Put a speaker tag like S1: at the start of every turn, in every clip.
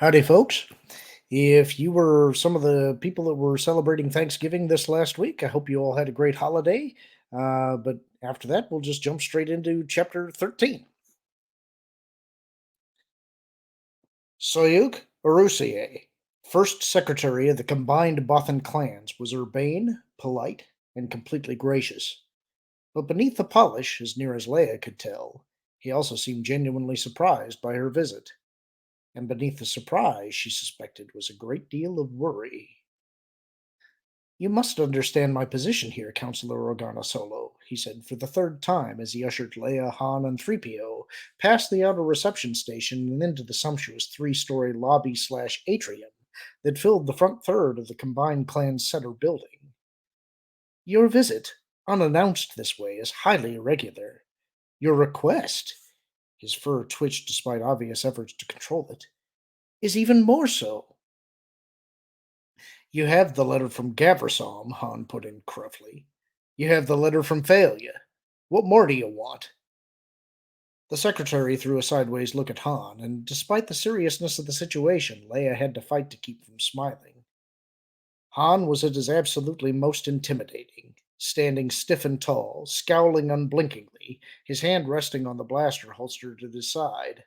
S1: Howdy, folks. If you were some of the people that were celebrating Thanksgiving this last week, I hope you all had a great holiday. But after that, we'll just jump straight into chapter 13. Soyug Arusier, first secretary of the combined Bothan clans, was urbane, polite, and completely gracious. But beneath the polish, as near as Leia could tell, he also seemed genuinely surprised by her visit. And beneath the surprise, she suspected, was a great deal of worry. "You must understand my position here, Councillor Organa Solo," he said for the third time as he ushered Leia, Han, and 3PO past the outer reception station and into the sumptuous three-story lobby/atrium that filled the front third of the combined clan's center building. "Your visit, unannounced this way, is highly irregular. Your request," his fur twitched despite obvious efforts to control it, "is even more so." "You have the letter from Gavrasom," Han put in gruffly. "You have the letter from Failure. What more do you want?" The secretary threw a sideways look at Han, and despite the seriousness of the situation, Leia had to fight to keep from smiling. Han was at his absolutely most intimidating, standing stiff and tall, scowling unblinkingly, his hand resting on the blaster holstered at his side.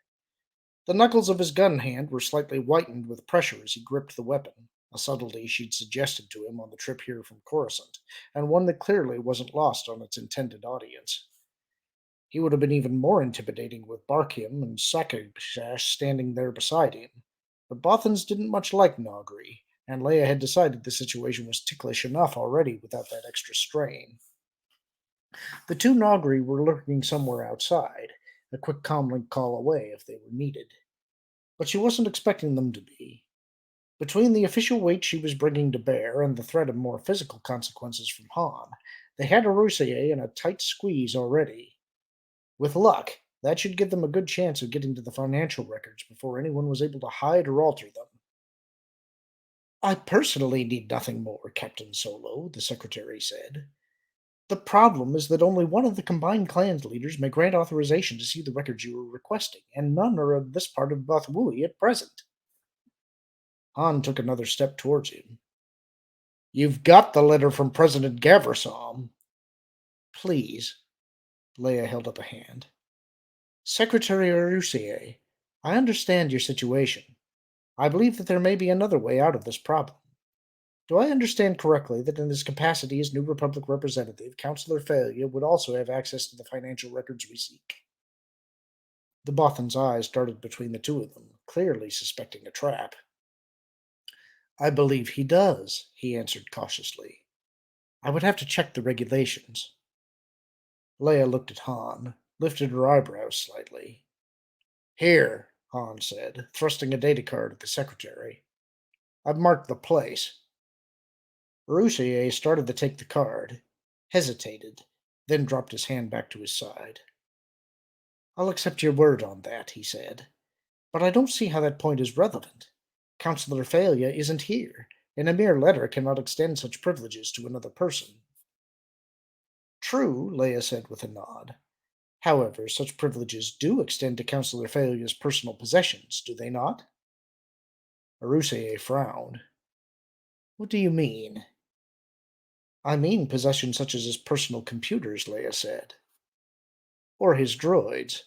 S1: The knuckles of his gun hand were slightly whitened with pressure as he gripped the weapon, a subtlety she'd suggested to him on the trip here from Coruscant, and one that clearly wasn't lost on its intended audience. He would have been even more intimidating with Barkim and Sakashash standing there beside him. But Bothans didn't much like Nogri, and Leia had decided the situation was ticklish enough already without that extra strain. The two Nogri were lurking somewhere outside, a quick comlink call away if they were needed. But she wasn't expecting them to be. Between the official weight she was bringing to bear and the threat of more physical consequences from Han, they had Arusier in a tight squeeze already. With luck, that should give them a good chance of getting to the financial records before anyone was able to hide or alter them. "I personally need nothing more, Captain Solo," the secretary said. "The problem is that only one of the combined clan's leaders may grant authorization to see the records you are requesting, and none are of this part of Bathwui at present." Han took another step towards him. "You've got the letter from President Gavrasom." "Please." Leia held up a hand. "Secretary Arusier, I understand your situation. I believe that there may be another way out of this problem. Do I understand correctly that in his capacity as New Republic representative, Councillor Failure would also have access to the financial records we seek?" The Bothan's eyes darted between the two of them, clearly suspecting a trap. "I believe he does," he answered cautiously. "I would have to check the regulations." Leia looked at Han, lifted her eyebrows slightly. "Here," Han said, thrusting a data card at the secretary. "I've marked the place." Roussier started to take the card, hesitated, then dropped his hand back to his side. "I'll accept your word on that," he said. "But I don't see how that point is relevant. Councillor Failure isn't here, and a mere letter cannot extend such privileges to another person." "True," Leia said with a nod. "However, such privileges do extend to Councillor Failure's personal possessions, do they not?" Roussier frowned. "What do you mean?" "I mean possessions such as his personal computers," Leia said. "Or his droids."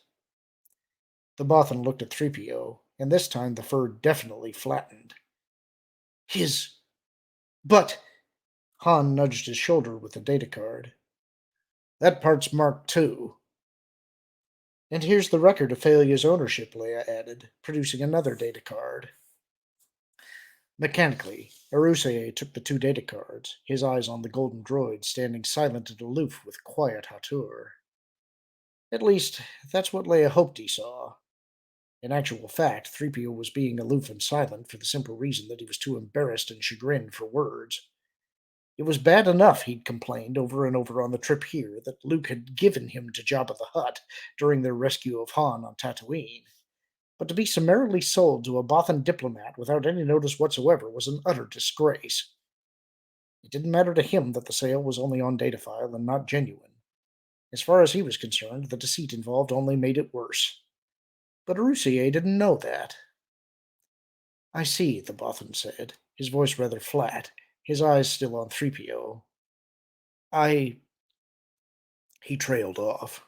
S1: The Bothan looked at 3PO, and this time the fur definitely flattened. "His. But." Han nudged his shoulder with the data card. "That part's marked too." "And here's the record of Failure's ownership," Leia added, producing another data card. Mechanically, Arusier took the two data cards, his eyes on the golden droid standing silent and aloof with quiet hauteur. At least, that's what Leia hoped he saw. In actual fact, 3PO was being aloof and silent for the simple reason that he was too embarrassed and chagrined for words. It was bad enough, he'd complained over and over on the trip here, that Luke had given him to Jabba the Hutt during their rescue of Han on Tatooine. But to be summarily sold to a Bothan diplomat without any notice whatsoever was an utter disgrace. It didn't matter to him that the sale was only on data file and not genuine. As far as he was concerned, the deceit involved only made it worse. But Roussier didn't know that. I see, the Bothan said, his voice rather flat, his eyes still on 3PO. I. He trailed off.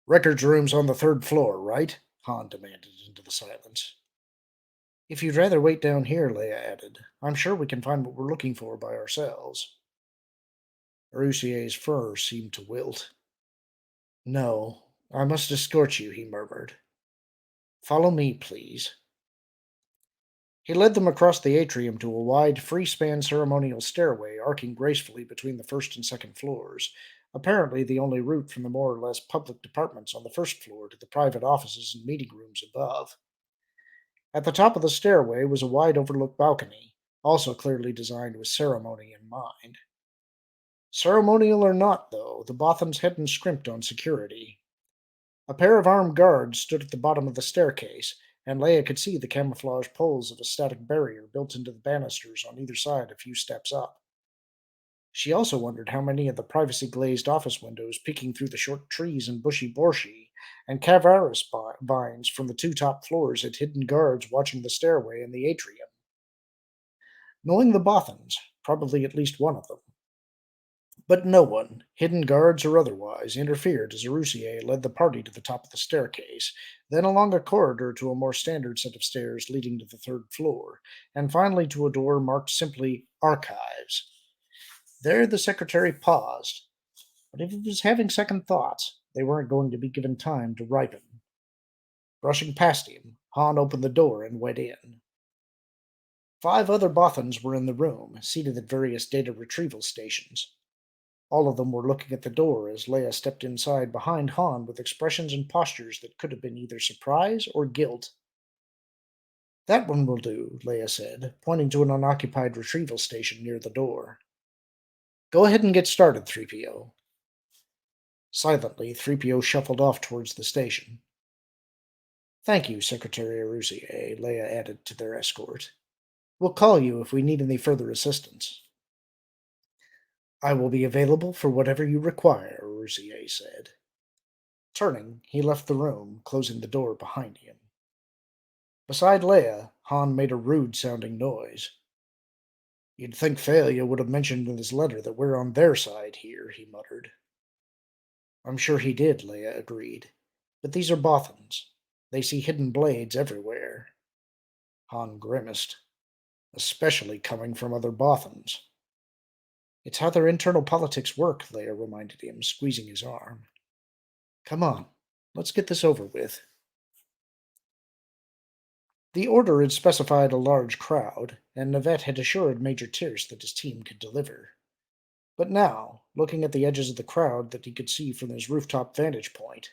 S1: Records room's on the third floor, right? Han demanded into the silence. If you'd rather wait down here, Leia added, I'm sure we can find what we're looking for by ourselves. Arusier's fur seemed to wilt. No, I must escort you, he murmured. Follow me, please. He led them across the atrium to a wide, free-span ceremonial stairway arcing gracefully between the first and second floors, apparently the only route from the more or less public departments on the first floor to the private offices and meeting rooms above. At the top of the stairway was a wide overlook balcony, also clearly designed with ceremony in mind. Ceremonial or not, though, the Bothans hadn't scrimped on security. A pair of armed guards stood at the bottom of the staircase, and Leia could see the camouflage poles of a static barrier built into the banisters on either side a few steps up. She also wondered how many of the privacy-glazed office windows peeking through the short trees and bushy borschi and cavaris vines from the two top floors had hidden guards watching the stairway and the atrium. Knowing the Bothans, probably at least one of them. But no one, hidden guards or otherwise, interfered as Arusier led the party to the top of the staircase, then along a corridor to a more standard set of stairs leading to the third floor, and finally to a door marked simply Archives. There the secretary paused, but if he was having second thoughts, they weren't going to be given time to ripen. Brushing past him, Han opened the door and went in. 5 other Bothans were in the room, seated at various data retrieval stations. All of them were looking at the door as Leia stepped inside behind Han with expressions and postures that could have been either surprise or guilt. That one will do, Leia said, pointing to an unoccupied retrieval station near the door. Go ahead and get started, 3PO. Silently, 3PO shuffled off towards the station. Thank you, Secretary Arusier, Leia added to their escort. We'll call you if we need any further assistance. I will be available for whatever you require, Arusier said. Turning, he left the room, closing the door behind him. Beside Leia, Han made a rude-sounding noise. You'd think Thalia would have mentioned in his letter that we're on their side here, he muttered. I'm sure he did, Leia agreed. But these are Bothans. They see hidden blades everywhere. Han grimaced. Especially coming from other Bothans. It's how their internal politics work, Leia reminded him, squeezing his arm. Come on, let's get this over with. The order had specified a large crowd, and Navette had assured Major Tierce that his team could deliver. But now, looking at the edges of the crowd that he could see from his rooftop vantage point,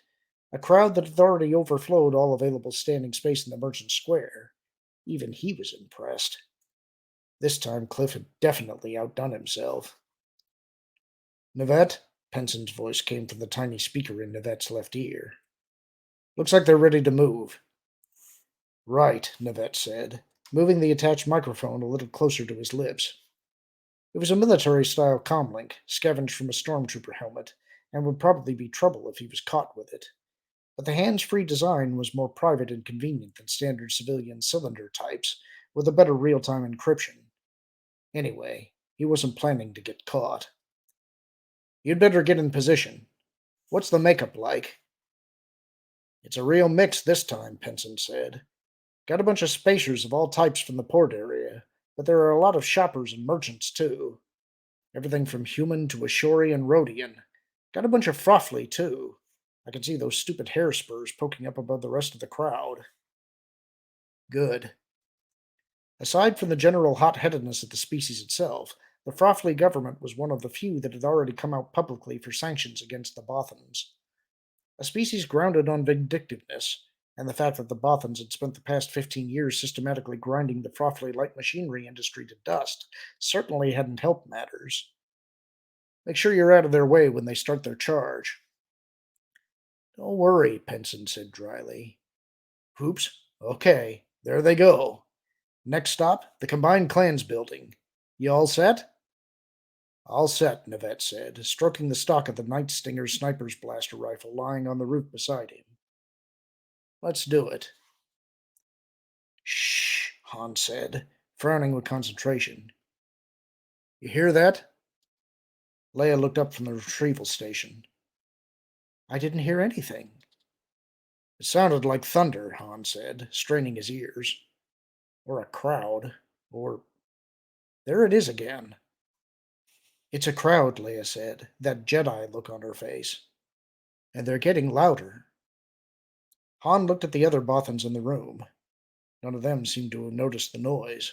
S1: a crowd that had already overflowed all available standing space in the Merchant Square, even he was impressed. This time Cliff had definitely outdone himself. Navette, Penson's voice came from the tiny speaker in Navette's left ear. Looks like they're ready to move. Right, Navette said, moving the attached microphone a little closer to his lips. It was a military-style comlink, scavenged from a stormtrooper helmet, and would probably be trouble if he was caught with it. But the hands-free design was more private and convenient than standard civilian cylinder types, with a better real-time encryption. Anyway, he wasn't planning to get caught. You'd better get in position. What's the makeup like? It's a real mix this time, Penson said. Got a bunch of spacers of all types from the port area, but there are a lot of shoppers and merchants, too. Everything from human to Ashori and Rhodian. Got a bunch of Froffly, too. I can see those stupid hair spurs poking up above the rest of the crowd. Good. Aside from the general hot-headedness of the species itself, the Froffly government was one of the few that had already come out publicly for sanctions against the Bothans. A species grounded on vindictiveness, and the fact that the Bothans had spent the past 15 years systematically grinding the Froffly light machinery industry to dust certainly hadn't helped matters. Make sure you're out of their way when they start their charge. Don't worry, Penson said dryly. Oops, okay, there they go. Next stop, the Combined Clans building. You all set? All set, Navette said, stroking the stock of the Night Stinger sniper's blaster rifle lying on the roof beside him. Let's do it. Shh, Han said, frowning with concentration. You hear that? Leia looked up from the retrieval station. I didn't hear anything. It sounded like thunder, Han said, straining his ears. Or a crowd. Or. There it is again. It's a crowd, Leia said, that Jedi look on her face. And they're getting louder. Han looked at the other Bothans in the room. None of them seemed to have noticed the noise.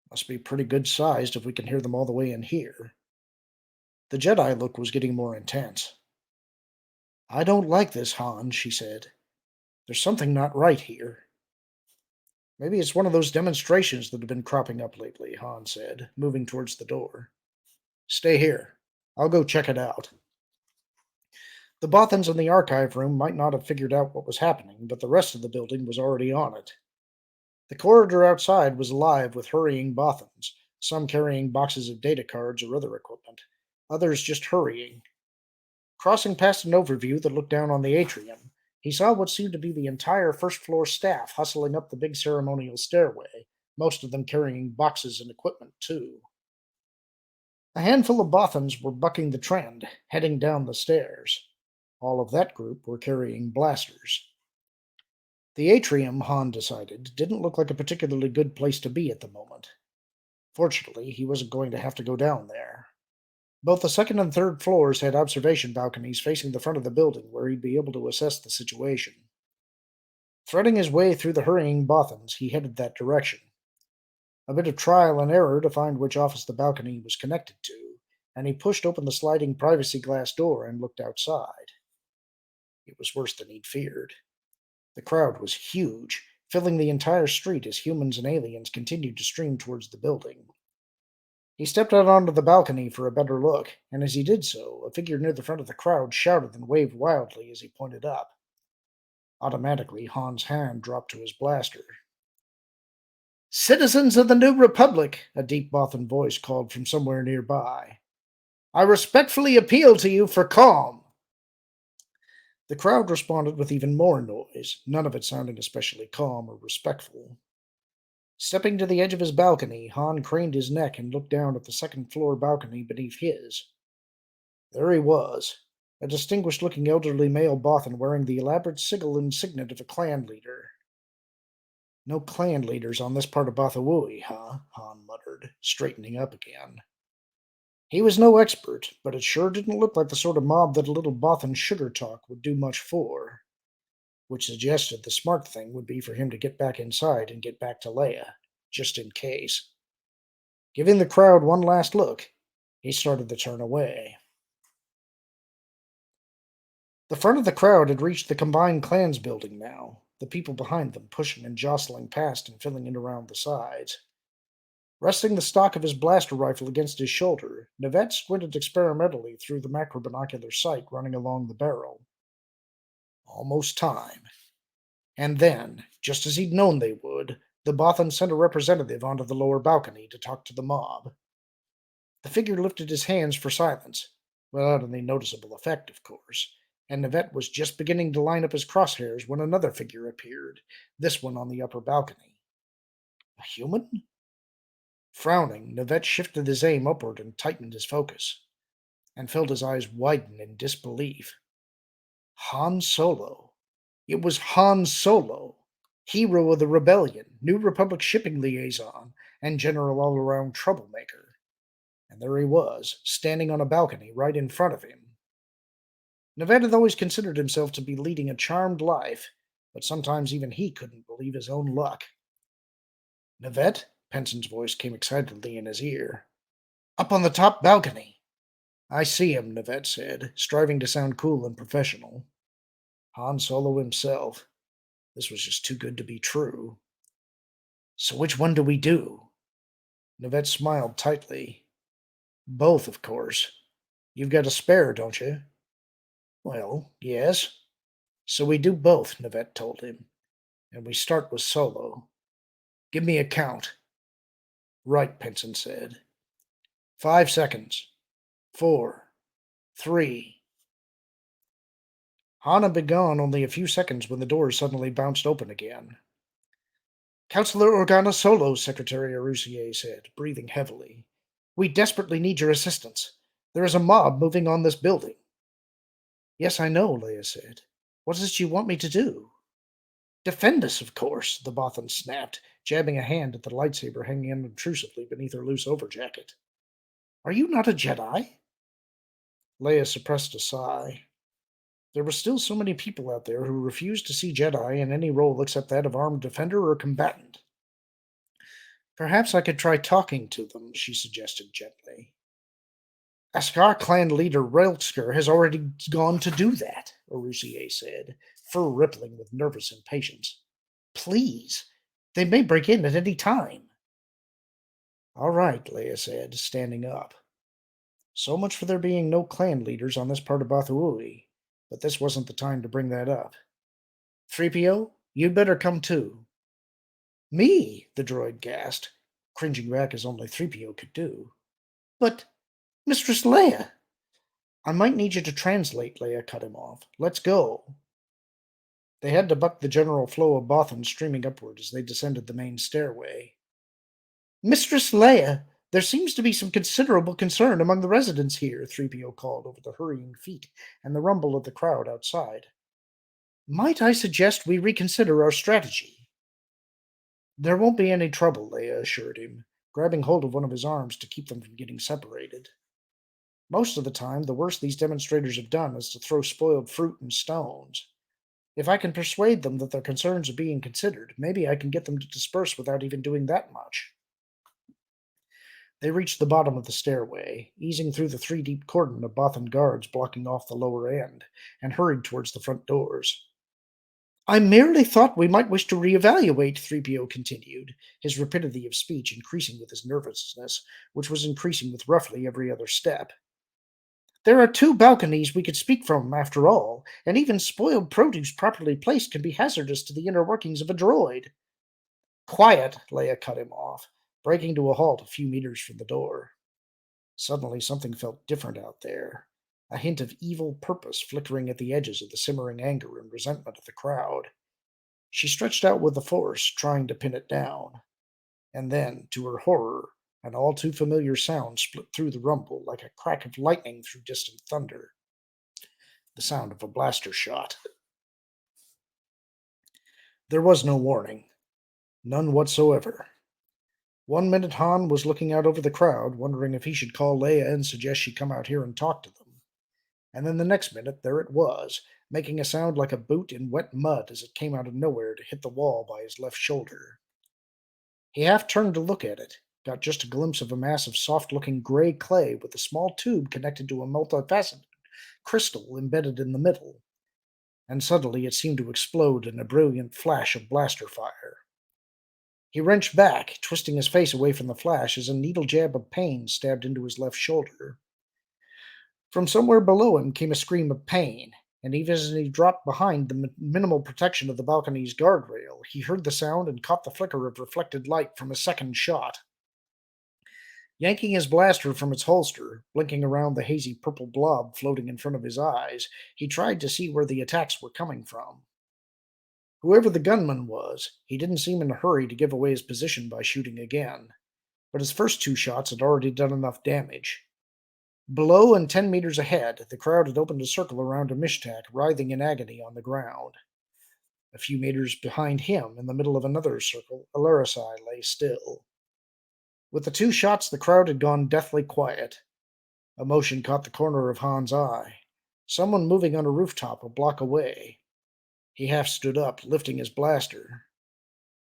S1: Must be pretty good sized if we can hear them all the way in here. The Jedi look was getting more intense. I don't like this, Han, she said. There's something not right here. Maybe it's one of those demonstrations that have been cropping up lately, Han said, moving towards the door. Stay here. I'll go check it out. The Bothans in the archive room might not have figured out what was happening, but the rest of the building was already on it. The corridor outside was alive with hurrying Bothans, some carrying boxes of data cards or other equipment, others just hurrying. Crossing past an overview that looked down on the atrium, he saw what seemed to be the entire first floor staff hustling up the big ceremonial stairway, most of them carrying boxes and equipment too. A handful of Bothans were bucking the trend, heading down the stairs. All of that group were carrying blasters. The atrium, Han decided, didn't look like a particularly good place to be at the moment. Fortunately, he wasn't going to have to go down there. Both the second and third floors had observation balconies facing the front of the building where he'd be able to assess the situation. Threading his way through the hurrying Bothans, he headed that direction. A bit of trial and error to find which office the balcony was connected to, and he pushed open the sliding privacy glass door and looked outside. It was worse than he'd feared. The crowd was huge, filling the entire street as humans and aliens continued to stream towards the building. He stepped out onto the balcony for a better look, and as he did so, a figure near the front of the crowd shouted and waved wildly as he pointed up. Automatically, Han's hand dropped to his blaster. Citizens of the New Republic, a deep Bothan voice called from somewhere nearby. I respectfully appeal to you for calm. The crowd responded with even more noise, none of it sounding especially calm or respectful. Stepping to the edge of his balcony, Han craned his neck and looked down at the second floor balcony beneath his. There he was, a distinguished looking elderly male Bothan wearing the elaborate sigil and signet of a clan leader. No clan leaders on this part of Bothawui, huh? Han muttered, straightening up again. He was no expert, but it sure didn't look like the sort of mob that a little Bothan sugar talk would do much for, which suggested the smart thing would be for him to get back inside and get back to Leia, just in case. Giving the crowd one last look, he started to turn away. The front of the crowd had reached the combined clans building now, the people behind them pushing and jostling past and filling in around the sides. Resting the stock of his blaster rifle against his shoulder, Navette squinted experimentally through the macrobinocular sight running along the barrel. Almost time. And then, just as he'd known they would, the Bothan sent a representative onto the lower balcony to talk to the mob. The figure lifted his hands for silence, without any noticeable effect, of course, and Navette was just beginning to line up his crosshairs when another figure appeared, this one on the upper balcony. A human? Frowning, Navette shifted his aim upward and tightened his focus, and felt his eyes widen in disbelief. Han Solo. It was Han Solo, hero of the rebellion, New Republic shipping liaison, and general all-around troublemaker. And there he was, standing on a balcony right in front of him. Navette had always considered himself to be leading a charmed life, but sometimes even he couldn't believe his own luck. Navette? Penson's voice came excitedly in his ear. Up on the top balcony. I see him, Navette said, striving to sound cool and professional. Han Solo himself. This was just too good to be true. So which one do we do? Navette smiled tightly. Both, of course. You've got a spare, don't you? Well, yes. So we do both, Navette told him. And we start with Solo. Give me a count. Right, Penson said. 5 seconds. 4. 3. Han had been gone only a few seconds when the doors suddenly bounced open again. Councillor Organa Solo, Secretary Arusier said, breathing heavily. We desperately need your assistance. There is a mob moving on this building. Yes, I know, Leia said. What does she want me to do? Defend us, of course, the Bothan snapped, jabbing a hand at the lightsaber hanging unobtrusively beneath her loose overjacket. Are you not a Jedi? Leia suppressed a sigh. There were still so many people out there who refused to see Jedi in any role except that of armed defender or combatant. Perhaps I could try talking to them, she suggested gently. Askar clan leader Relsker has already gone to do that, Arusier said, fur rippling with nervous impatience. Please, they may break in at any time. All right, Leia said, standing up. So much for there being no clan leaders on this part of Bathui, but this wasn't the time to bring that up. 3PO, you'd better come too. Me, the droid gasped, cringing back as only 3PO could do. But, Mistress Leia! I might need you to translate, Leia cut him off. Let's go. They had to buck the general flow of Bothan streaming upward as they descended the main stairway. Mistress Leia, there seems to be some considerable concern among the residents here, 3PO called over the hurrying feet and the rumble of the crowd outside. Might I suggest we reconsider our strategy? There won't be any trouble, Leia assured him, grabbing hold of one of his arms to keep them from getting separated. Most of the time, the worst these demonstrators have done is to throw spoiled fruit and stones. If I can persuade them that their concerns are being considered, maybe I can get them to disperse without even doing that much. They reached the bottom of the stairway, easing through the three-deep cordon of Bothan guards blocking off the lower end, and hurried towards the front doors. I merely thought we might wish to reevaluate, 3PO continued, his rapidity of speech increasing with his nervousness, which was increasing with roughly every other step. There are two balconies we could speak from, after all, and even spoiled produce properly placed can be hazardous to the inner workings of a droid. Quiet, Leia cut him off, breaking to a halt a few meters from the door. Suddenly something felt different out there, a hint of evil purpose flickering at the edges of the simmering anger and resentment of the crowd. She stretched out with the force, trying to pin it down. And then, to her horror, an all too familiar sound split through the rumble like a crack of lightning through distant thunder. The sound of a blaster shot. There was no warning. None whatsoever. 1 minute Han was looking out over the crowd, wondering if he should call Leia and suggest she come out here and talk to them. And then the next minute, there it was, making a sound like a boot in wet mud as it came out of nowhere to hit the wall by his left shoulder. He half turned to look at it, got just a glimpse of a mass of soft-looking gray clay with a small tube connected to a multifaceted crystal embedded in the middle, and suddenly it seemed to explode in a brilliant flash of blaster fire. He wrenched back, twisting his face away from the flash as a needle jab of pain stabbed into his left shoulder. From somewhere below him came a scream of pain, and even as he dropped behind the minimal protection of the balcony's guardrail, he heard the sound and caught the flicker of reflected light from a second shot. Yanking his blaster from its holster, blinking around the hazy purple blob floating in front of his eyes, he tried to see where the attacks were coming from. Whoever the gunman was, he didn't seem in a hurry to give away his position by shooting again, but his first two shots had already done enough damage. Below and 10 meters ahead, the crowd had opened a circle around a Mishtak writhing in agony on the ground. A few meters behind him, in the middle of another circle, Alarasai lay still. With the two shots, the crowd had gone deathly quiet. A motion caught the corner of Han's eye. Someone moving on a rooftop a block away. He half stood up, lifting his blaster.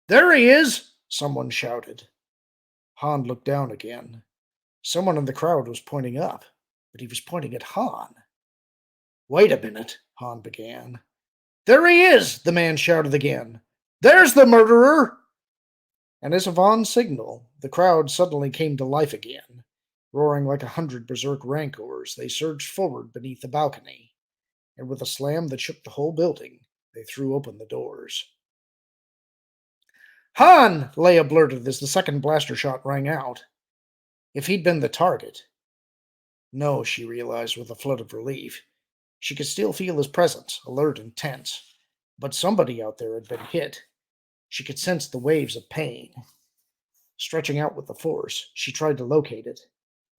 S1: There he is! Someone shouted. Han looked down again. Someone in the crowd was pointing up, but he was pointing at Han. Wait a minute, Han began. There he is! The man shouted again. There's the murderer! And as of Han's signal, the crowd suddenly came to life again. Roaring like 100 berserk rancors, they surged forward beneath the balcony, and with a slam that shook the whole building, they threw open the doors. Han! Leia blurted as the second blaster shot rang out. If he'd been the target. No, she realized with a flood of relief. She could still feel his presence, alert and tense. But somebody out there had been hit. She could sense the waves of pain. Stretching out with the Force, she tried to locate it.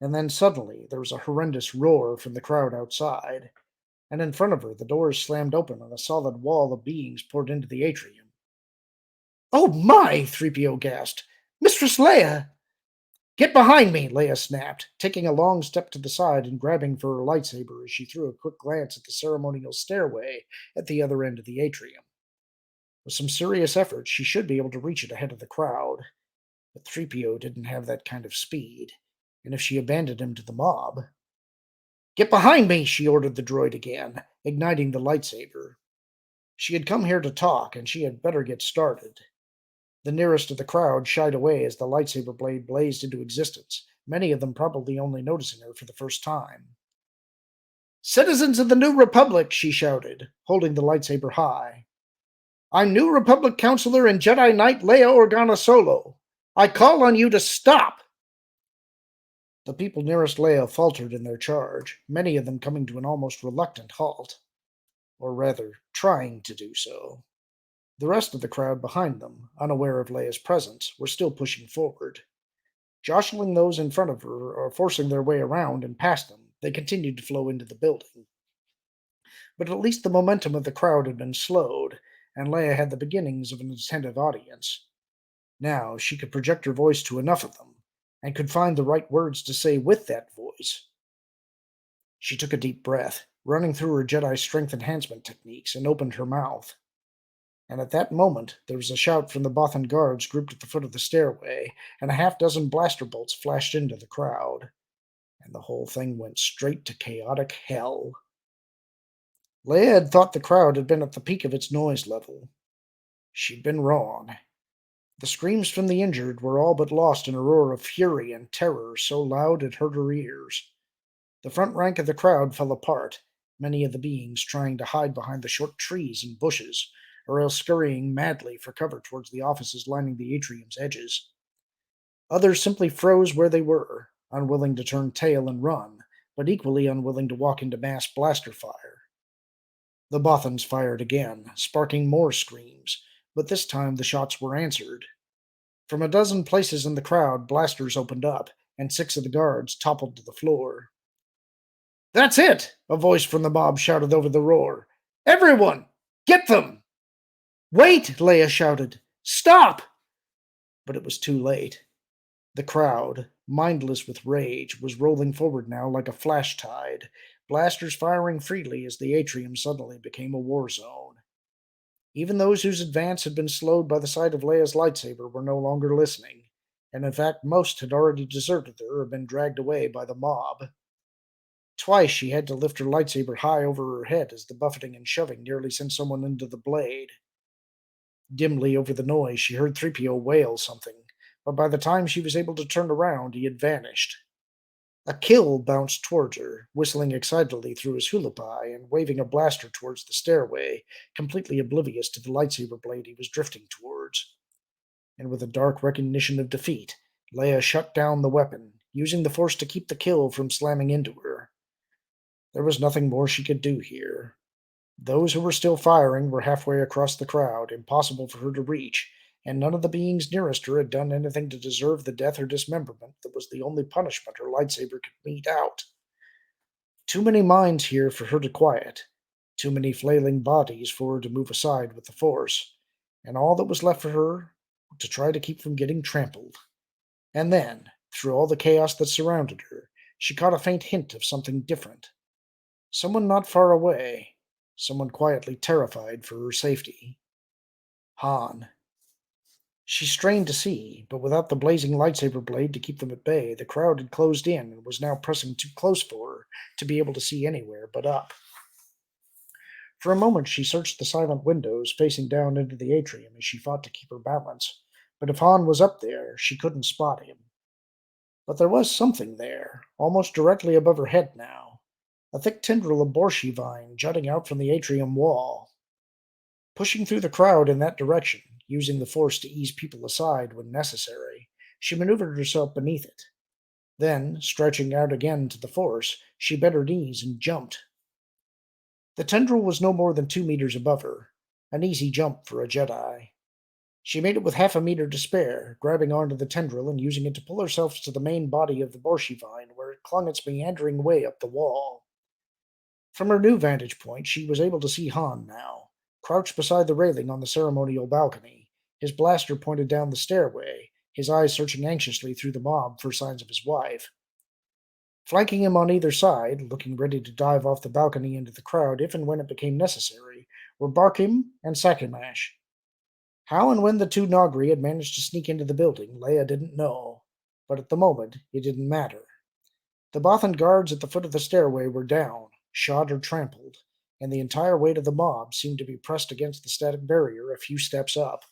S1: And then suddenly there was a horrendous roar from the crowd outside, and in front of her the doors slammed open and a solid wall of beings poured into the atrium. "Oh my!" 3PO gasped. "Mistress Leia!" "Get behind me!" Leia snapped, taking a long step to the side and grabbing for her lightsaber as she threw a quick glance at the ceremonial stairway at the other end of the atrium. With some serious effort, she should be able to reach it ahead of the crowd, but 3PO didn't have that kind of speed, and if she abandoned him to the mob. "Get behind me!" she ordered the droid again, igniting the lightsaber. She had come here to talk, and she had better get started. The nearest of the crowd shied away as the lightsaber blade blazed into existence, many of them probably only noticing her for the first time. "Citizens of the New Republic!" she shouted, holding the lightsaber high. "I'm New Republic Counselor and Jedi Knight Leia Organa Solo. I call on you to stop!" The people nearest Leia faltered in their charge, many of them coming to an almost reluctant halt, or rather, trying to do so. The rest of the crowd behind them, unaware of Leia's presence, were still pushing forward. Jostling those in front of her or forcing their way around and past them, they continued to flow into the building. But at least the momentum of the crowd had been slowed, and Leia had the beginnings of an attentive audience. Now she could project her voice to enough of them, and could find the right words to say with that voice. She took a deep breath, running through her Jedi strength enhancement techniques, and opened her mouth. And at that moment there was a shout from the Bothan guards grouped at the foot of the stairway, and a half-dozen blaster bolts flashed into the crowd, and the whole thing went straight to chaotic hell. Leia had thought the crowd had been at the peak of its noise level. She'd been wrong. The screams from the injured were all but lost in a roar of fury and terror so loud it hurt her ears. The front rank of the crowd fell apart, many of the beings trying to hide behind the short trees and bushes, or else scurrying madly for cover towards the offices lining the atrium's edges. Others simply froze where they were, unwilling to turn tail and run, but equally unwilling to walk into mass blaster fire. The Bothans fired again, sparking more screams, but this time the shots were answered. From a dozen places in the crowd, blasters opened up, and 6 of the guards toppled to the floor. "That's it!" a voice from the mob shouted over the roar. "Everyone! Get them!" "Wait!" Leia shouted. "Stop!" But it was too late. The crowd, mindless with rage, was rolling forward now like a flash tide, blasters firing freely as the atrium suddenly became a war zone. Even those whose advance had been slowed by the sight of Leia's lightsaber were no longer listening, and in fact most had already deserted her or been dragged away by the mob. Twice she had to lift her lightsaber high over her head as the buffeting and shoving nearly sent someone into the blade. Dimly over the noise she heard 3PO wail something, but by the time she was able to turn around he had vanished. A kill bounced towards her, whistling excitedly through his hulapai and waving a blaster towards the stairway, completely oblivious to the lightsaber blade he was drifting towards. And with a dark recognition of defeat, Leia shut down the weapon, using the Force to keep the kill from slamming into her. There was nothing more she could do here. Those who were still firing were halfway across the crowd, impossible for her to reach, and none of the beings nearest her had done anything to deserve the death or dismemberment that was the only punishment her lightsaber could mete out. Too many minds here for her to quiet, too many flailing bodies for her to move aside with the Force, and all that was left for her to try to keep from getting trampled. And then, through all the chaos that surrounded her, she caught a faint hint of something different. Someone not far away, someone quietly terrified for her safety. Han. She strained to see, but without the blazing lightsaber blade to keep them at bay, the crowd had closed in and was now pressing too close for her to be able to see anywhere but up. For a moment she searched the silent windows facing down into the atrium as she fought to keep her balance, but if Han was up there, she couldn't spot him. But there was something there, almost directly above her head now, a thick tendril of borschi vine jutting out from the atrium wall. Pushing through the crowd in that direction, using the Force to ease people aside when necessary, she maneuvered herself beneath it. Then, stretching out again to the Force, she bent her knees and jumped. The tendril was no more than 2 meters above her, an easy jump for a Jedi. She made it with half a meter to spare, grabbing onto the tendril and using it to pull herself to the main body of the borschi vine, where it clung its meandering way up the wall. From her new vantage point, she was able to see Han now, crouched beside the railing on the ceremonial balcony, his blaster pointed down the stairway, his eyes searching anxiously through the mob for signs of his wife. Flanking him on either side, looking ready to dive off the balcony into the crowd if and when it became necessary, were Barkim and Sakimash. How and when the two Nagri had managed to sneak into the building, Leia didn't know, but at the moment it didn't matter. The Bothan guards at the foot of the stairway were down, shot or trampled, and the entire weight of the mob seemed to be pressed against the static barrier a few steps up.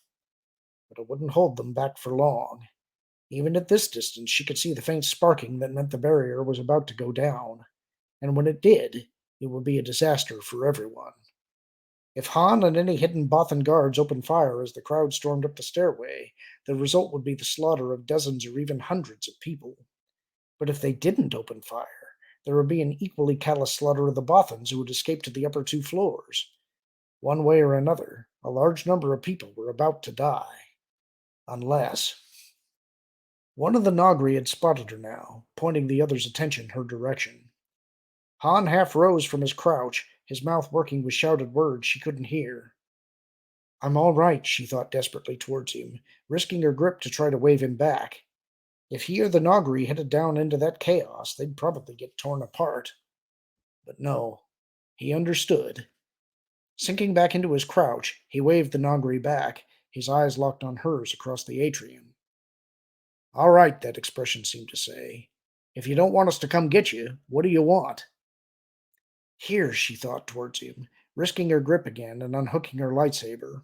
S1: But it wouldn't hold them back for long. Even at this distance, she could see the faint sparking that meant the barrier was about to go down, and when it did, it would be a disaster for everyone. If Han and any hidden Bothan guards opened fire as the crowd stormed up the stairway, the result would be the slaughter of dozens or even hundreds of people. But if they didn't open fire, there would be an equally callous slaughter of the Bothans who had escaped to the upper two floors. One way or another, a large number of people were about to die. Unless. One of the Nagri had spotted her now, pointing the others' attention her direction. Han half rose from his crouch, his mouth working with shouted words she couldn't hear. I'm all right, she thought desperately towards him, risking her grip to try to wave him back. If he or the Nagri headed down into that chaos, they'd probably get torn apart. But no, he understood. Sinking back into his crouch, he waved the Nagri back, his eyes locked on hers across the atrium. All right, that expression seemed to say. If you don't want us to come get you, what do you want? Here, she thought towards him, risking her grip again and unhooking her lightsaber.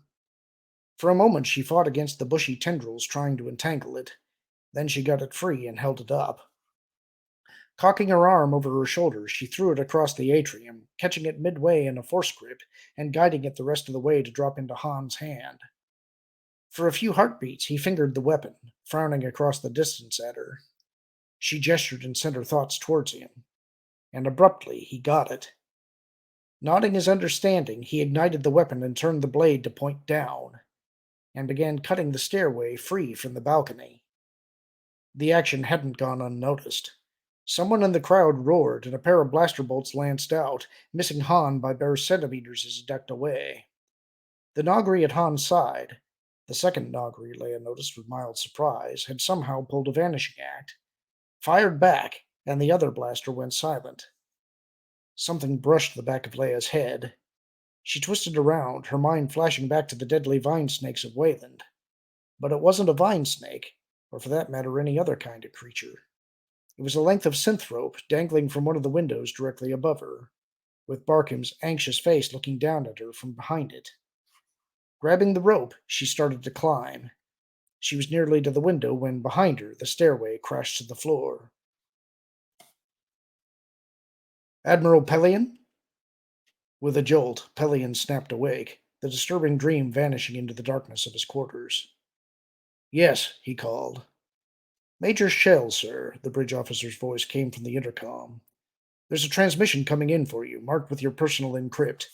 S1: For a moment she fought against the bushy tendrils trying to entangle it. Then she got it free and held it up. Cocking her arm over her shoulder, she threw it across the atrium, catching it midway in a force grip and guiding it the rest of the way to drop into Han's hand. For a few heartbeats, he fingered the weapon, frowning across the distance at her. She gestured and sent her thoughts towards him, and abruptly he got it. Nodding his understanding, he ignited the weapon and turned the blade to point down, and began cutting the stairway free from the balcony. The action hadn't gone unnoticed. Someone in the crowd roared, and a pair of blaster bolts lanced out, missing Han by bare centimeters as he ducked away. The Nagri at Han's side, the second Nagri, Leia noticed with mild surprise, had somehow pulled a vanishing act, fired back, and the other blaster went silent. Something brushed the back of Leia's head. She twisted around, her mind flashing back to the deadly vine snakes of Wayland. But it wasn't a vine snake, or for that matter any other kind of creature. It was a length of synth rope dangling from one of the windows directly above her, with Barkim's anxious face looking down at her from behind it. Grabbing the rope, she started to climb. She was nearly to the window when, behind her, the stairway crashed to the floor. Admiral Pelion? With a jolt, Pelion snapped awake, the disturbing dream vanishing into the darkness of his quarters. Yes, he called. Major Shell, sir, the bridge officer's voice came from the intercom. There's a transmission coming in for you, marked with your personal encrypt.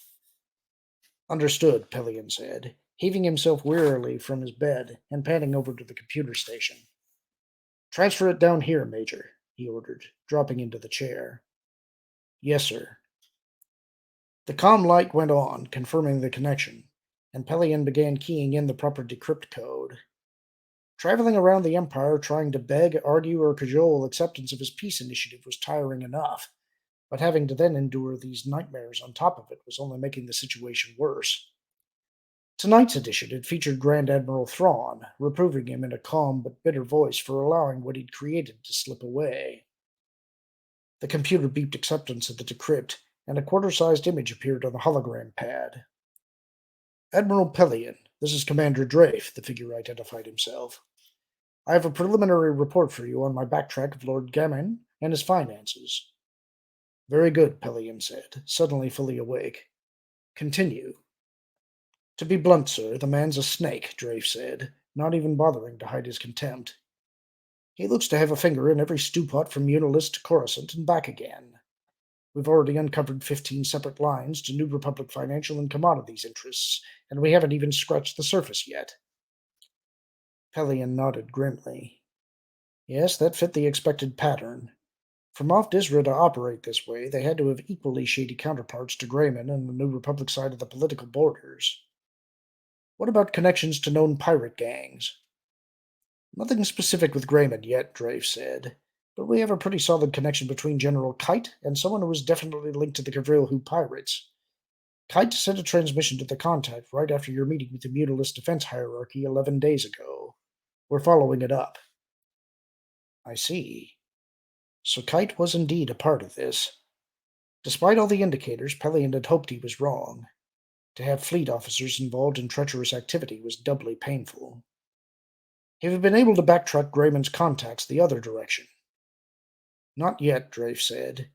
S1: Understood, Pelion said, heaving himself wearily from his bed and panting over to the computer station. Transfer it down here, Major, he ordered, dropping into the chair. Yes, sir. The comm light went on, confirming the connection, and Pelion began keying in the proper decrypt code. Traveling around the Empire trying to beg, argue, or cajole acceptance of his peace initiative was tiring enough, but having to then endure these nightmares on top of it was only making the situation worse. Tonight's edition had featured Grand Admiral Thrawn, reproving him in a calm but bitter voice for allowing what he'd created to slip away. The computer beeped acceptance of the decrypt, and a quarter-sized image appeared on the hologram pad. Admiral Pelion, this is Commander Drafe, the figure identified himself. I have a preliminary report for you on my backtrack of Lord Gammon and his finances. Very good, Pelion said, suddenly fully awake. Continue. To be blunt, sir, the man's a snake, Drafe said, not even bothering to hide his contempt. He looks to have a finger in every stewpot from Unilis to Coruscant and back again. We've already uncovered 15 separate lines to New Republic financial and commodities interests, and we haven't even scratched the surface yet. Pelion nodded grimly. Yes, that fit the expected pattern. For Moff Disra to operate this way, they had to have equally shady counterparts to Grayman and the New Republic side of the political borders. What about connections to known pirate gangs? Nothing specific with Grayman yet, Drave said, but we have a pretty solid connection between General Kite and someone who is definitely linked to the Gavril Who pirates. Kite sent a transmission to the contact right after your meeting with the Mutilist Defense Hierarchy 11 days ago. We're following it up. I see. So Kite was indeed a part of this. Despite all the indicators, Pelion had hoped he was wrong. To have fleet officers involved in treacherous activity was doubly painful. Have you been able to backtrack Grayman's contacts the other direction? Not yet, Drafe said.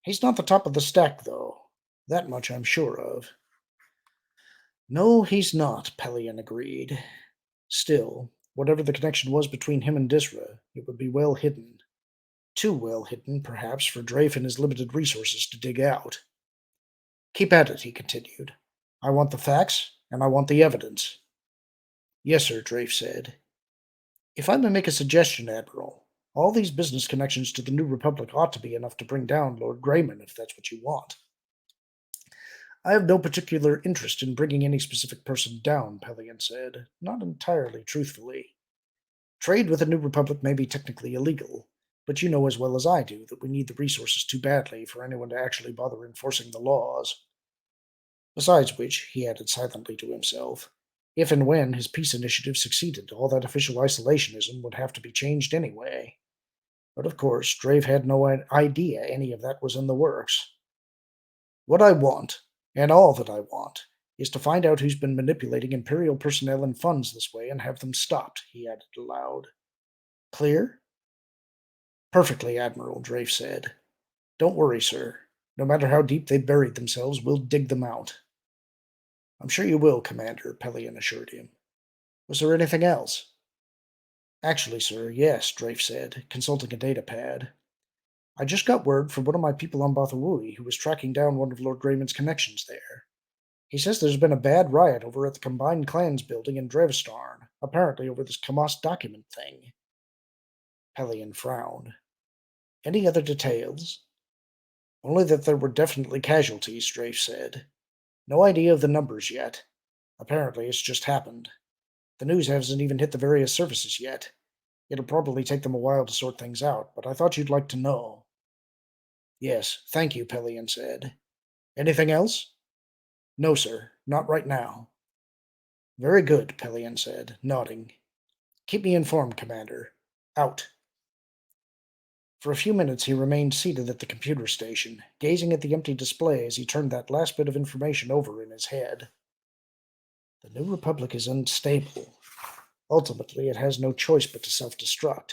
S1: He's not the top of the stack, though. That much I'm sure of. No, he's not, Pelion agreed. Still, whatever the connection was between him and Disra, it would be well hidden. Too well hidden, perhaps, for Drafe and his limited resources to dig out. Keep at it, he continued. I want the facts, and I want the evidence. Yes, sir, Drafe said. If I may make a suggestion, Admiral, all these business connections to the New Republic ought to be enough to bring down Lord Grayman, if that's what you want. I have no particular interest in bringing any specific person down, Pelion said, not entirely truthfully. Trade with the New Republic may be technically illegal, but you know as well as I do that we need the resources too badly for anyone to actually bother enforcing the laws. Besides which, he added silently to himself, if and when his peace initiative succeeded, all that official isolationism would have to be changed anyway. But of course, Drave had no idea any of that was in the works. What I want, and all that I want, is to find out who's been manipulating Imperial personnel and funds this way and have them stopped, he added aloud. Clear? Perfectly, Admiral, Drave said. Don't worry, sir. No matter how deep they've buried themselves, we'll dig them out. I'm sure you will, Commander, Pelion assured him. Was there anything else? Actually, sir, yes, Drafe said, consulting a data pad. I just got word from one of my people on Bathawui who was tracking down one of Lord Grayman's connections there. He says there's been a bad riot over at the Combined Clans building in Drevistarn, apparently over this Kamas document thing. Pelion frowned. Any other details? Only that there were definitely casualties, Drafe said. No idea of the numbers yet. Apparently it's just happened. The news hasn't even hit the various services yet. It'll probably take them a while to sort things out, but I thought you'd like to know. Yes, thank you, Pelion said. Anything else? No, sir, not right now. Very good, Pelion said, nodding. Keep me informed, Commander. Out. For a few minutes he remained seated at the computer station, gazing at the empty display as he turned that last bit of information over in his head. The New Republic is unstable. Ultimately, it has no choice but to self-destruct.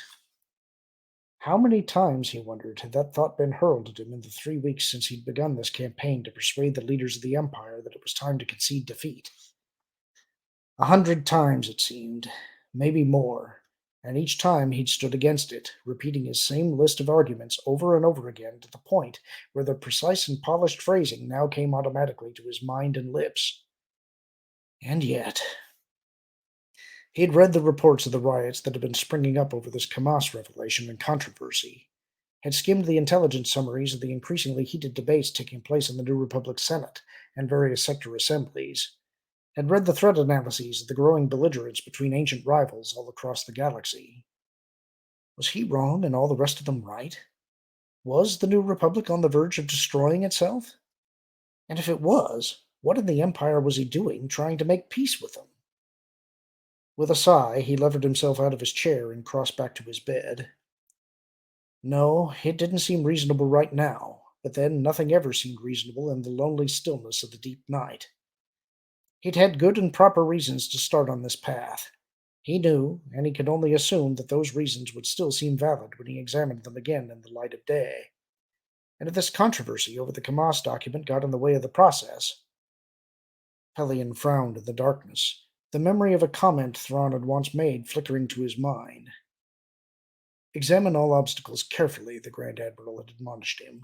S1: How many times, he wondered, had that thought been hurled at him in the 3 weeks since he'd begun this campaign to persuade the leaders of the Empire that it was time to concede defeat? 100 times, it seemed, maybe more, and each time he'd stood against it, repeating his same list of arguments over and over again to the point where the precise and polished phrasing now came automatically to his mind and lips. And yet, he had read the reports of the riots that had been springing up over this Kamas revelation and controversy, had skimmed the intelligence summaries of the increasingly heated debates taking place in the New Republic Senate and various sector assemblies, had read the threat analyses of the growing belligerence between ancient rivals all across the galaxy. Was he wrong and all the rest of them right? Was the New Republic on the verge of destroying itself? And if it was, what in the Empire was he doing trying to make peace with them? With a sigh, he levered himself out of his chair and crossed back to his bed. No, it didn't seem reasonable right now, but then nothing ever seemed reasonable in the lonely stillness of the deep night. He'd had good and proper reasons to start on this path. He knew, and he could only assume that those reasons would still seem valid when he examined them again in the light of day. And if this controversy over the Kamas document got in the way of the process. Pelion frowned in the darkness, the memory of a comment Thrawn had once made flickering to his mind. Examine all obstacles carefully, the Grand Admiral had admonished him.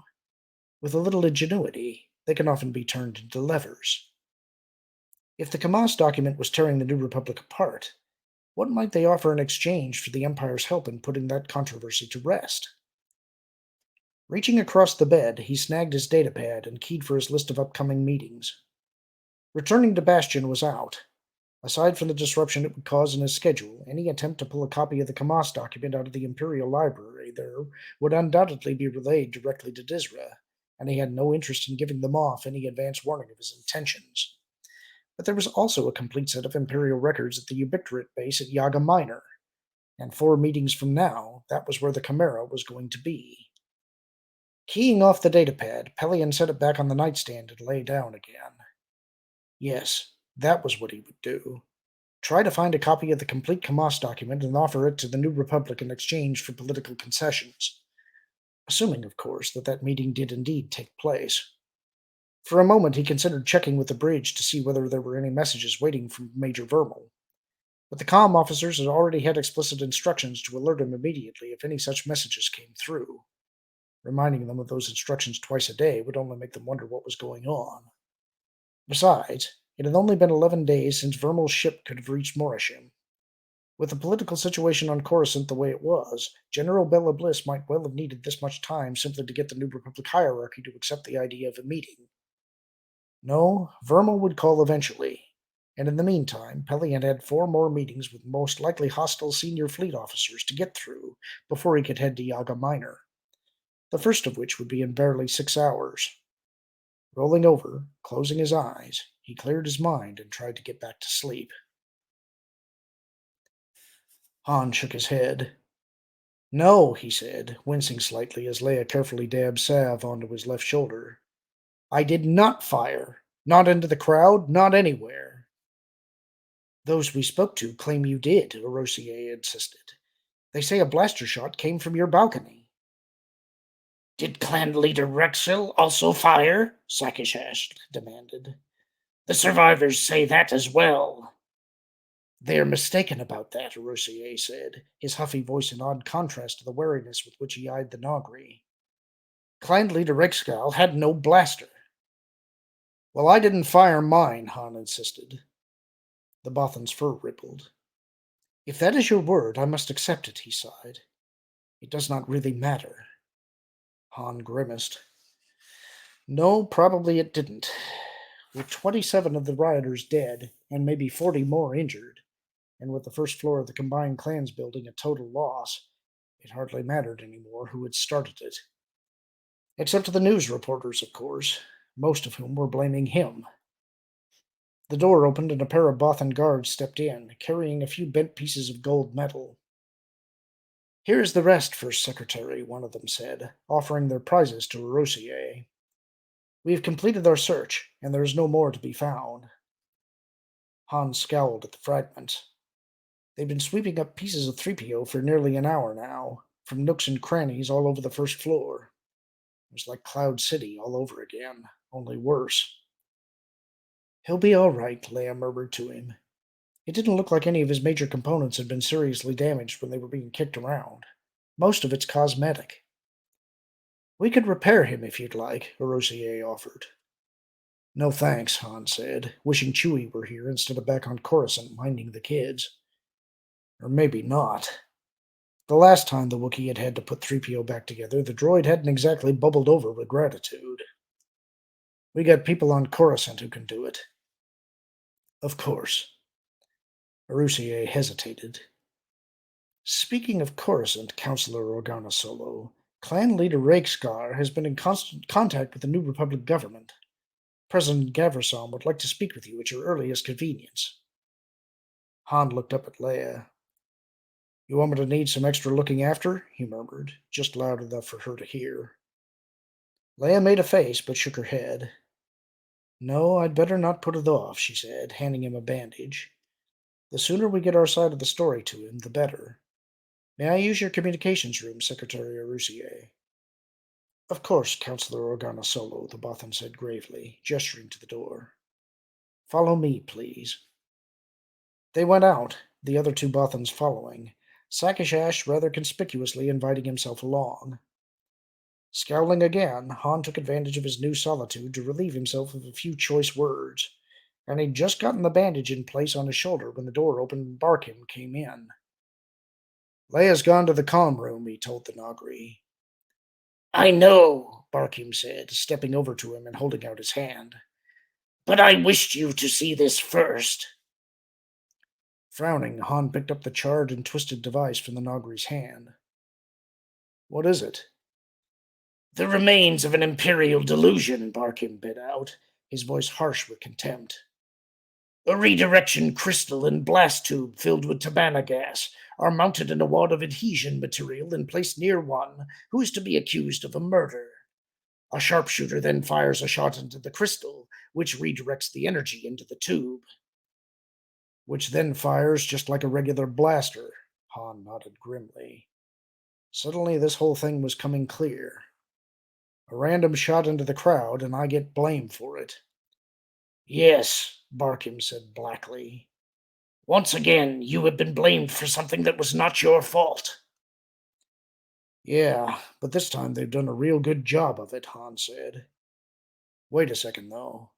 S1: With a little ingenuity, they can often be turned into levers. If the Kamas document was tearing the New Republic apart, What might they offer in exchange for the Empire's help in putting that controversy to rest? Reaching across the bed, he snagged his datapad and keyed for his list of upcoming meetings. Returning to Bastion was out. Aside from the disruption it would cause in his schedule, any attempt to pull a copy of the Kamas document out of the Imperial Library there would undoubtedly be relayed directly to Dizra, and he had no interest in giving them off any advance warning of his intentions. But there was also a complete set of Imperial records at the Ubictorate base at Yaga Minor, and 4 meetings from now, that was where the Chimera was going to be. Keying off the datapad, Pelion set it back on the nightstand and lay down again. Yes, that was what he would do. Try to find a copy of the complete Kamas document and offer it to the New Republic in exchange for political concessions. Assuming, of course, that that meeting did indeed take place. For a moment he considered checking with the bridge to see whether there were any messages waiting from Major Vermal, but the comm officers had already had explicit instructions to alert him immediately if any such messages came through. Reminding them of those instructions twice a day would only make them wonder what was going on. Besides, it had only been 11 days since Vermal's ship could have reached Morisham. With the political situation on Coruscant the way it was, General Bella Bliss might well have needed this much time simply to get the New Republic hierarchy to accept the idea of a meeting. No, Vermal would call eventually, and in the meantime, Pelion had 4 more meetings with most likely hostile senior fleet officers to get through before he could head to Yaga Minor, the first of which would be in barely 6 hours. Rolling over, closing his eyes, he cleared his mind and tried to get back to sleep. Han shook his head. No, he said, wincing slightly as Leia carefully dabbed salve onto his left shoulder. I did not fire. Not into the crowd, not anywhere. Those we spoke to claim you did, Orosier insisted. They say a blaster shot came from your balcony. Did clan leader Rexil also fire? Sakishash demanded. The survivors say that as well. They are mistaken about that, Orosier said, his huffy voice in odd contrast to the wariness with which he eyed the Nogri. Clan leader Rexgal had no blaster. Well, I didn't fire mine, Han insisted. The Bothan's fur rippled. If that is your word, I must accept it, he sighed. It does not really matter. Han grimaced. No, probably it didn't. With 27 of the rioters dead, and maybe 40 more injured, and with the first floor of the combined clans building a total loss, it hardly mattered anymore who had started it. Except to the news reporters, of course, most of whom were blaming him. The door opened and a pair of Bothan guards stepped in, carrying a few bent pieces of gold metal. Here is the rest, First Secretary, one of them said, offering their prizes to Rosier. We have completed our search, and there is no more to be found. Hans scowled at the fragments. They've been sweeping up pieces of 3PO for nearly an hour now, from nooks and crannies all over the first floor. It was like Cloud City all over again, only worse. He'll be all right, Leia murmured to him. It didn't look like any of his major components had been seriously damaged when they were being kicked around. Most of it's cosmetic. We could repair him if you'd like, Rosier offered. No thanks, Han said, wishing Chewie were here instead of back on Coruscant minding the kids. Or maybe not. The last time the Wookiee had to put 3PO back together, the droid hadn't exactly bubbled over with gratitude. We got people on Coruscant who can do it. Of course. Rosier hesitated. Speaking of Coruscant, Councillor Organa Solo, clan leader Rakeskar has been in constant contact with the New Republic government. President Gaversom would like to speak with you at your earliest convenience. Han looked up at Leia. You want me to need some extra looking after? He murmured, just loud enough for her to hear. Leia made a face, but shook her head. No, I'd better not put it off, she said, handing him a bandage. The sooner we get our side of the story to him, the better. May I use your communications room, Secretary Arusier? Of course, Councillor Organa Solo, the Bothan said gravely, gesturing to the door. Follow me, please. They went out, the other 2 Bothans following, Sakishash rather conspicuously inviting himself along. Scowling again, Han took advantage of his new solitude to relieve himself of a few choice words, and he'd just gotten the bandage in place on his shoulder when the door opened and Barkim came in. Leia's gone to the comm room, he told the Nagri.
S2: I know, Barkim said, stepping over to him and holding out his hand. But I wished you to see this first.
S1: Frowning, Han picked up the charred and twisted device from the Nagri's hand. What is it?
S2: The remains of an Imperial delusion, Barkim bit out, his voice harsh with contempt. A redirection crystal and blast tube filled with Tabana gas are mounted in a wad of adhesion material and placed near one who is to be accused of a murder. A sharpshooter then fires a shot into the crystal, which redirects the energy into the tube.
S1: Which then fires just like a regular blaster, Han nodded grimly. Suddenly this whole thing was coming clear. A random shot into the crowd, and I get blamed for it.
S2: Yes, Barkim said blackly. Once again, you have been blamed for something that was not your fault.
S1: Yeah, but this time they've done a real good job of it, Han said. Wait a second, though.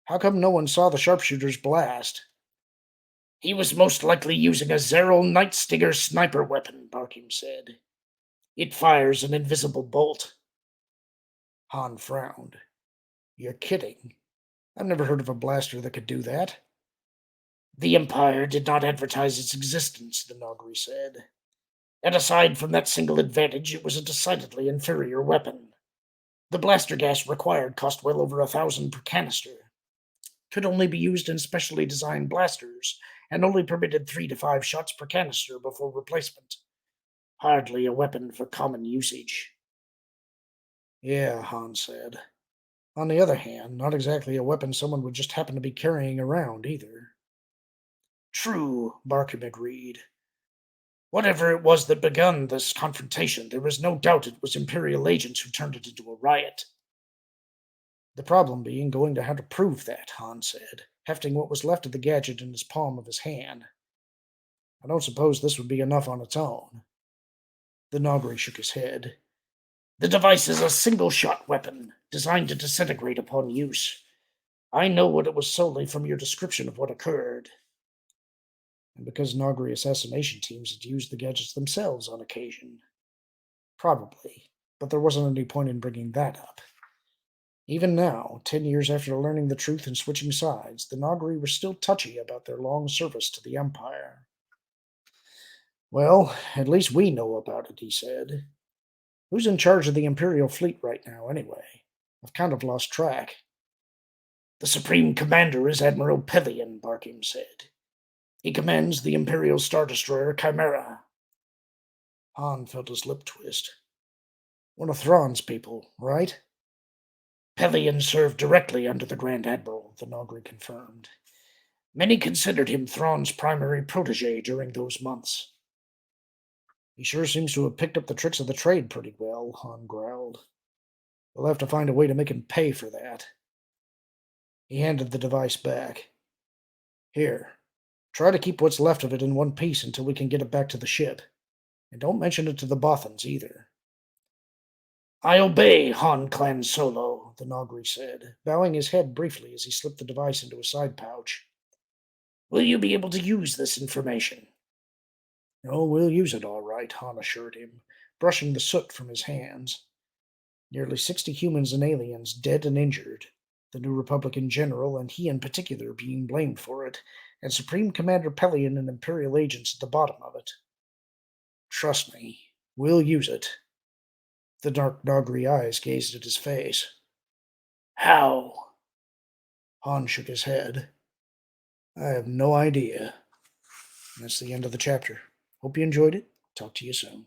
S1: How come no one saw the sharpshooter's blast?
S2: He was most likely using a Zeril Nightstinger sniper weapon, Barkim said. It fires an invisible bolt.
S1: Han frowned. You're kidding. I've never heard of a blaster that could do that.
S2: The Empire did not advertise its existence, the Nagri said. And aside from that single advantage, it was a decidedly inferior weapon. The blaster gas required cost well over 1,000 per canister. Could only be used in specially designed blasters, and only permitted 3 to 5 shots per canister before replacement. Hardly a weapon for common usage.
S1: Yeah, Han said. On the other hand, not exactly a weapon someone would just happen to be carrying around, either.
S2: True, Barkham agreed. Whatever it was that begun this confrontation, there was no doubt it was Imperial agents who turned it into a riot.
S1: The problem being going to have to prove that, Han said, hefting what was left of the gadget in his palm of his hand. I don't suppose this would be enough on its own. The Nagri shook his head.
S2: The device is a single-shot weapon, designed to disintegrate upon use. I know what it was solely from your description of what occurred.
S1: And because Nagri assassination teams had used the gadgets themselves on occasion. Probably, but there wasn't any point in bringing that up. Even now, 10 years after learning the truth and switching sides, the Nagri were still touchy about their long service to the Empire. Well, at least we know about it, he said. Who's in charge of the Imperial fleet right now, anyway? I've kind of lost track.
S2: The Supreme Commander is Admiral Pelion, Barkim said. He commands the Imperial Star Destroyer Chimera.
S1: Han felt his lip twist. One of Thrawn's people, right?
S2: Pelion served directly under the Grand Admiral, the Nagri confirmed. Many considered him Thrawn's primary protege during those months.
S1: He sure seems to have picked up the tricks of the trade pretty well, Han growled. We'll have to find a way to make him pay for that. He handed the device back. Here, try to keep what's left of it in one piece until we can get it back to the ship. And don't mention it to the Bothans either.
S2: I obey, Han Clan Solo, the Nagri said,
S1: bowing his head briefly as he slipped the device into a side pouch.
S2: Will you be able to use this information?
S1: Oh, we'll use it all right, Han assured him, brushing the soot from his hands. Nearly 60 humans and aliens dead and injured, the New Republican general and he in particular being blamed for it, and Supreme Commander Pelion and Imperial agents at the bottom of it. Trust me, we'll use it. The dark Nagri eyes gazed at his face.
S2: How?
S1: Han shook his head. I have no idea. That's the end of the chapter. Hope you enjoyed it. Talk to you soon.